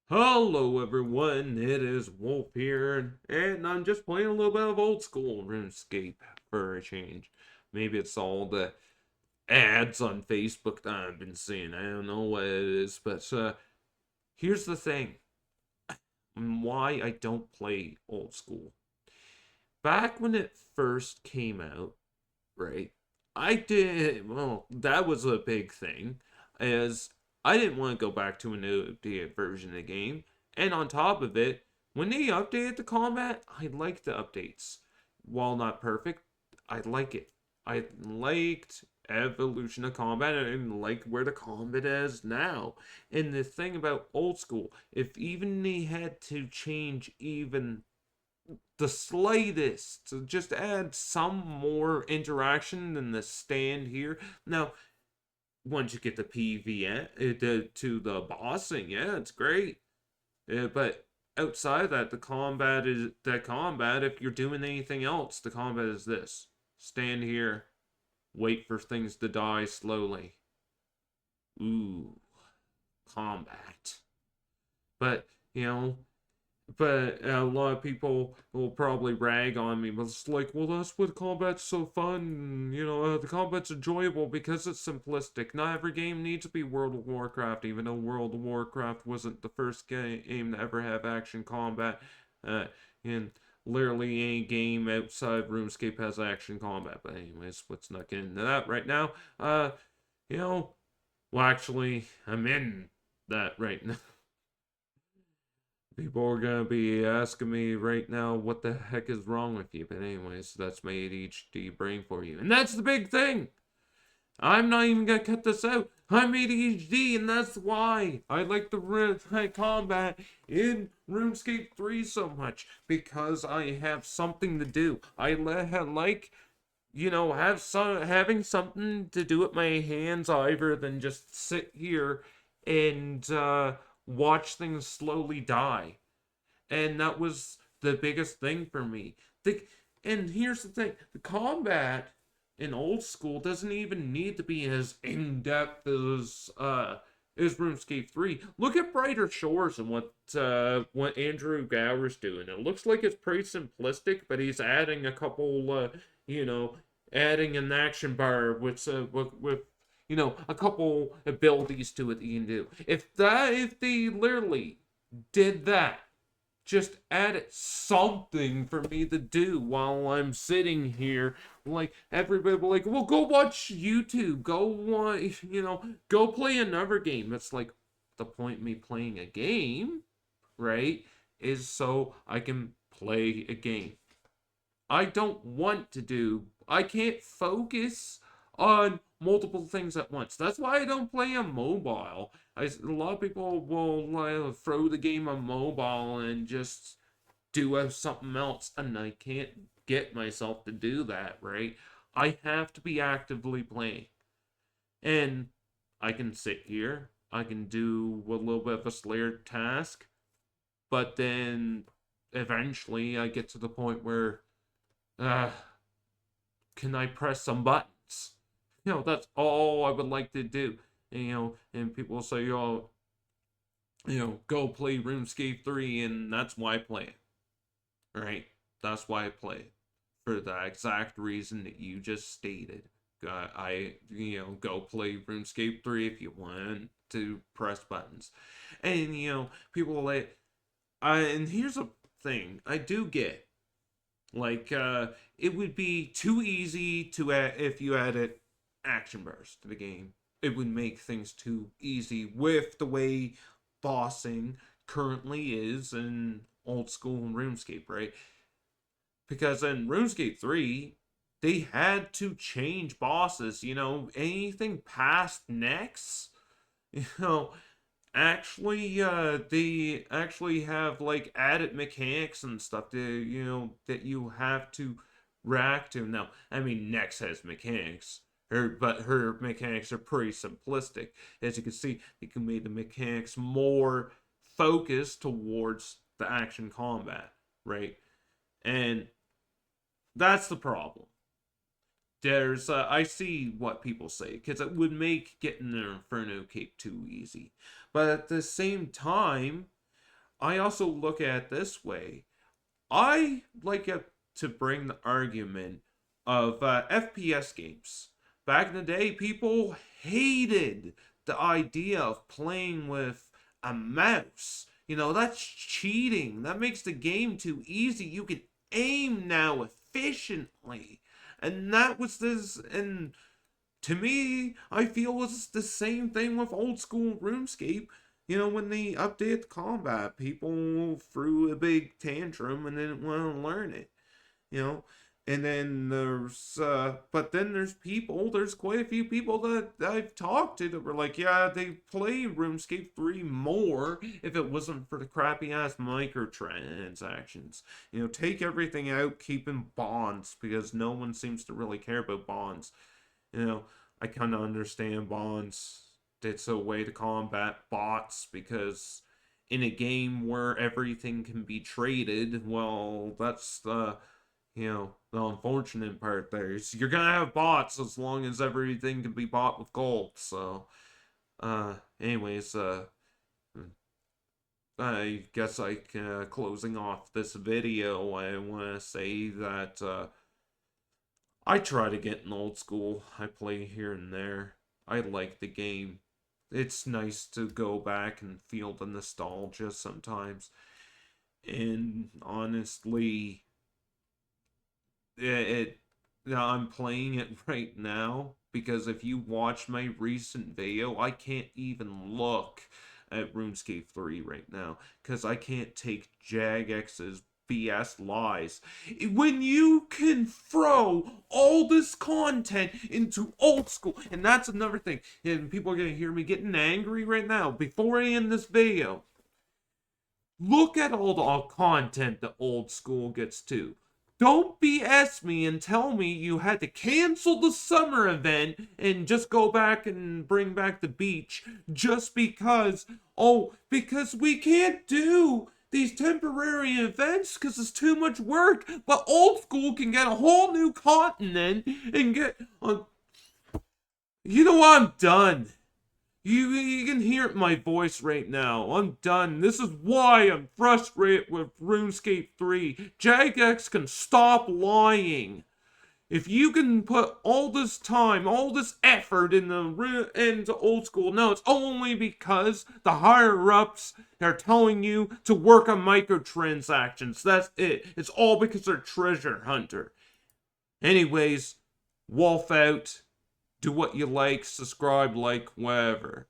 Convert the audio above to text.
Hello everyone, it is Wolf here, and I'm just playing a little bit of old school Runescape for a change. Maybe it's all the ads on Facebook that I've been seeing. I don't know what it is, but here's the thing why I don't play old school. Back when it first came out, right? That was a big thing, as I didn't want to go back to a new updated version of the game. And on top of it, when they updated the combat, I liked the updates. While not perfect, I like it. I liked evolution of combat and like where the combat is now. And the thing about old school, if even they had to change even the slightest to just add some more interaction than the stand here. Now, once you get the to the bossing, yeah, it's great. But outside of that, the combat is that combat. If you're doing anything else, the combat is this: stand here, wait for things to die slowly. Ooh, combat. But but a lot of people will probably rag on me, but it's like, well, that's what combat's so fun. The combat's enjoyable because it's simplistic. Not every game needs to be World of Warcraft, even though World of Warcraft wasn't the first game to ever have action combat. And literally any game outside RuneScape has action combat. But anyways, let's not get into that right now. You know, well, actually, I'm in that right now. People are gonna be asking me right now what the heck is wrong with you. But anyways, that's my ADHD brain for you. And that's the big thing. I'm not even gonna cut this out. I'm ADHD, and that's why I like the combat in RuneScape 3 so much. Because I have something to do. I like having something to do with my hands either than just sit here and watch things slowly die. And that was the biggest thing for me. And here's the thing: the combat in old school doesn't even need to be as in depth as RuneScape 3. Look at Brighter Shores and what Andrew Gower's doing. It looks like it's pretty simplistic, but he's adding a couple adding an action bar with a couple abilities to it that you can do. If they literally did that, just add something for me to do while I'm sitting here. Like, everybody will like, well, go watch YouTube. Go watch, go play another game. It's like, the point of me playing a game, right, is so I can play a game. I can't focus on multiple things at once. That's why I don't play on mobile. A lot of people will throw the game on mobile and just do something else, and I can't get myself to do that, right? I have to be actively playing. And I can sit here, I can do a little bit of a Slayer task, but then eventually I get to the point where uh, can I press some buttons? That's all I would like to do. And people say, oh, go play RuneScape 3, and that's why I play it. Right? That's why I play it. For the exact reason that you just stated. Go play RuneScape 3 if you want to press buttons. And, people like, and here's a thing I do get. Like, it would be too easy to add if you added action bars to the game. It would make things too easy with the way bossing currently is in old school RuneScape, right? Because in RuneScape 3, they had to change bosses. Anything past next, you know, they actually have like added mechanics and stuff that you have to react to. Now, I mean, Nex has mechanics, but her mechanics are pretty simplistic. As you can see, they can make the mechanics more focused towards the action combat, right? And that's the problem. I see what people say because it would make getting an Inferno cape too easy, but at the same time, I also look at it this way. I like to bring the argument of FPS games. Back in the day, people hated the idea of playing with a mouse. You know, that's cheating. That makes the game too easy. You can aim now efficiently. And that was this, and to me, I feel it's the same thing with old school RuneScape. You know, when they updated combat, people threw a big tantrum and didn't want to learn it. You know, and then but then there's quite a few people that I've talked to that were like, yeah, they play RuneScape 3 more if it wasn't for the crappy ass microtransactions. You know, take everything out, keep in bonds because no one seems to really care about bonds. You know, I kind of understand bonds. It's a way to combat bots because in a game where everything can be traded, well, that's the unfortunate part there is you're gonna have bots as long as everything can be bought with gold. So, anyways, I guess closing off this video, I want to say that I try to get in old school. I play here and there. I like the game. It's nice to go back and feel the nostalgia sometimes. And honestly, I'm playing it right now because if you watch my recent video, I can't even look at RuneScape 3 right now because I can't take Jagex's BS lies. When you can throw all this content into old school, and that's another thing, and people are gonna hear me getting angry right now before I end this video. Look at all the content that old school gets to. Don't BS me and tell me you had to cancel the summer event and just go back and bring back the beach just because, because we can't do these temporary events because it's too much work. But old school can get a whole new continent and get, you know what, I'm done. You can hear my voice right now. I'm done. This is why I'm frustrated with RuneScape 3. Jagex can stop lying. If you can put all this time, all this effort into old school, no, it's only because the higher ups are telling you to work on microtransactions. That's it. It's all because they're treasure hunter. Anyways, Wolf out. Do what you like, subscribe, like, whatever.